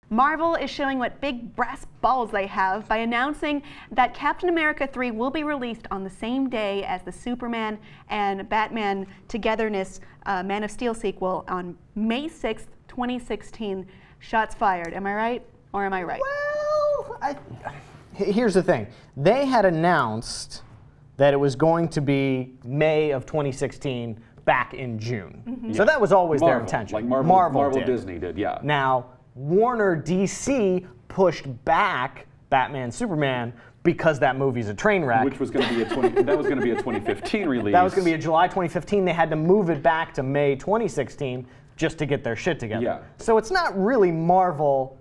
Marvel is showing what big brass balls they have by announcing that Captain America 3 will be released on the same day as the Superman and Batman Togetherness Man of Steel sequel on May 6th, 2016. Shots fired. Am I right? Or am I right? Well, here's the thing. They had announced that it was going to be May of 2016 back in June. Mm-hmm. So that was always their intention. Like Marvel Disney did, yeah. Now, Warner DC pushed back Batman Superman because that movie's a train wreck. Which was going to be that was going to be a 2015 release. That was going to be a July 2015. They had to move it back to May 2016 just to get their shit together. Yeah. So it's not really Marvel,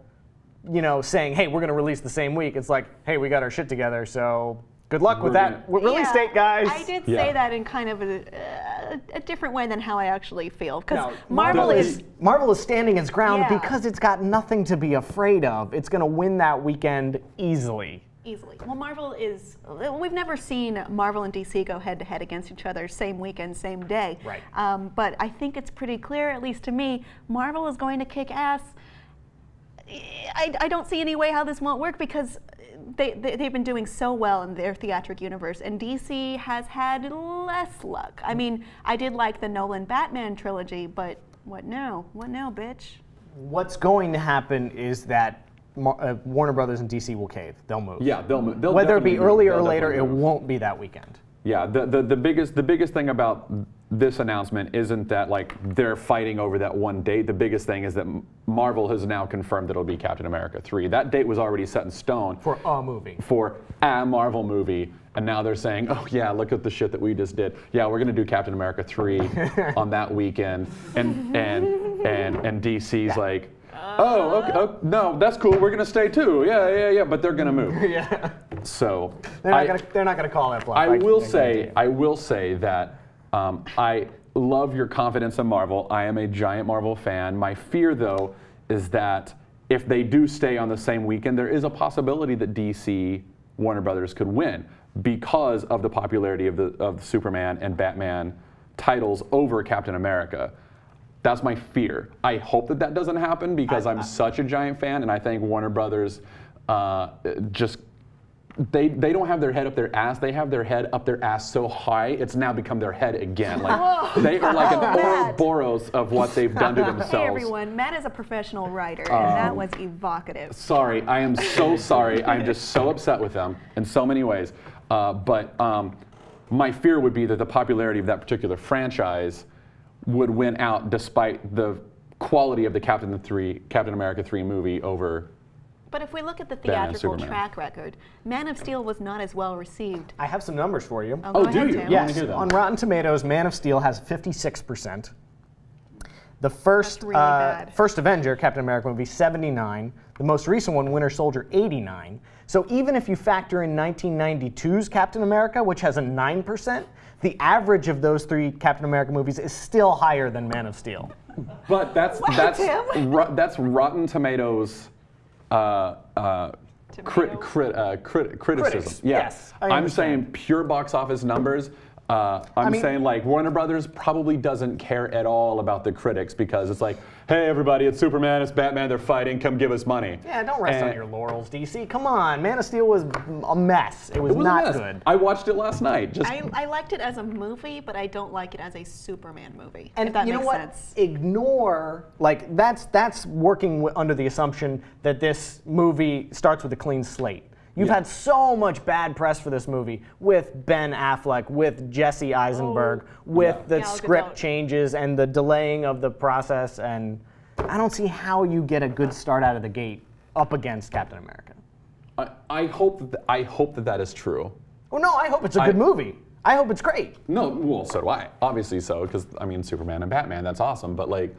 you know, saying, "Hey, we're going to release the same week." It's like, "Hey, we got our shit together, so good luck with that release date, guys." I did say that in kind of a different way than how I actually feel, because no, Marvel is standing its ground because it's got nothing to be afraid of. It's going to win that weekend easily. Easily. Well, Marvel is, we've never seen Marvel and DC go head-to-head against each other same weekend, same day. Right. But I think it's pretty clear, at least to me, Marvel is going to kick ass. I don't see any way how this won't work, because they've been doing so well in their theatric universe, and DC has had less luck. I mean, I did like the Nolan Batman trilogy, but what now? What now, bitch? What's going to happen is that Warner Brothers and DC will cave. They'll move. Yeah, they'll move. Whether it be earlier or later, it won't be that weekend. Yeah, the biggest thing about this announcement isn't that like they're fighting over that one date. The biggest thing is that Marvel has now confirmed that it'll be Captain America 3. That date was already set in stone. For a movie. For a Marvel movie. And now they're saying, oh yeah, look at the shit that we just did. Yeah, we're gonna do Captain America 3 on that weekend. And DC's like, oh, okay, oh, no, that's cool. We're gonna stay too. Yeah, but they're gonna move. Yeah. So they're not gonna call that bluff. I will say that I love your confidence in Marvel. I am a giant Marvel fan. My fear, though, is that if they do stay on the same weekend, there is a possibility that DC Warner Brothers could win because of the popularity of Superman and Batman titles over Captain America. That's my fear. I hope that doesn't happen, because I'm such a giant fan, and I think Warner Brothers they don't have their head up their ass. They have their head up their ass so high, it's now become their head again. Like they are like an Ouroboros of what they've done to themselves. Hey everyone, Matt is a professional writer, and that was evocative. Sorry, I am so sorry. I'm just so upset with them in so many ways. But my fear would be that the popularity of that particular franchise would win out despite the quality of the Captain America 3 movie over. But if we look at the theatrical track record, Man of Steel was not as well received. I have some numbers for you. Oh, do you? Yes. On Rotten Tomatoes, Man of Steel has 56%. The first Avenger, Captain America movie, 79. The most recent one, Winter Soldier, 89. So even if you factor in 1992's Captain America, which has a 9%, the average of those three Captain America movies is still higher than Man of Steel. But that's Rotten Tomatoes. Criticism. Critics, yes. I'm saying pure box office numbers. I'm saying like Warner Brothers probably doesn't care at all about the critics, because it's like, hey everybody, it's Superman, it's Batman, they're fighting, come give us money. Yeah, don't rest on your laurels, DC. Come on, Man of Steel was a mess. It was not good. I watched it last night. I liked it as a movie, but I don't like it as a Superman movie. And if that you know makes what? sense. Ignore, like that's working under the assumption that this movie starts with a clean slate. You've had so much bad press for this movie, with Ben Affleck, with Jesse Eisenberg, with the script changes and the delaying of the process, and I don't see how you get a good start out of the gate up against Captain America. I hope that is true. Well, no, I hope it's a good movie. I hope it's great. No, well, so do I. Obviously so, because I mean, Superman and Batman, that's awesome. But like,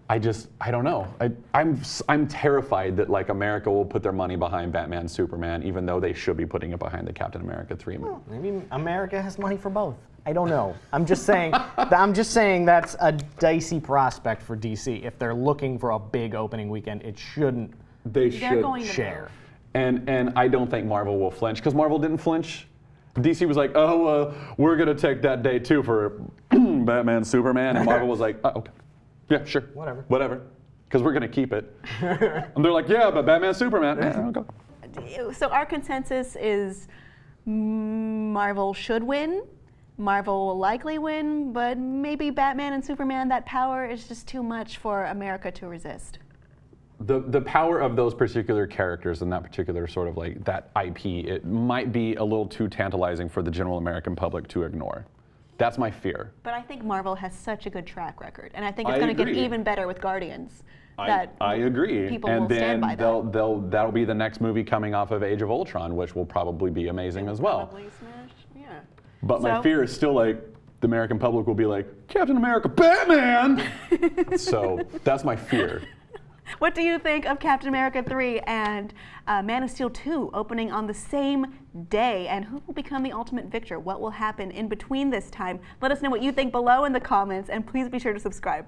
I don't know. I'm terrified that like America will put their money behind Batman, Superman, even though they should be putting it behind the Captain America 3 movie. Well, maybe America has money for both. I don't know. I'm just saying. That's a dicey prospect for DC. If they're looking for a big opening weekend, it shouldn't. They should share. And I don't think Marvel will flinch, because Marvel didn't flinch. DC was like, oh, we're gonna take that day too for Batman, Superman, and Marvel was like, oh, okay. Yeah, sure. Whatever. Because because we're going to keep it. And they're like, yeah, but Batman, Superman. Yeah, okay. So our consensus is Marvel should win. Marvel will likely win, but maybe Batman and Superman, that power is just too much for America to resist. The power of those particular characters and that particular sort of like that IP, it might be a little too tantalizing for the general American public to ignore. That's my fear. But I think Marvel has such a good track record, and I think it's going to get even better with Guardians. I agree. People will stand by that. That'll be the next movie coming off of Age of Ultron, which will probably be amazing as well. Probably smash, yeah. But my fear is still like the American public will be like, Captain America, Batman! So that's my fear. What do you think of Captain America 3 and Man of Steel 2 opening on the same day? And who will become the ultimate victor? What will happen in between this time? Let us know what you think below in the comments, and please be sure to subscribe.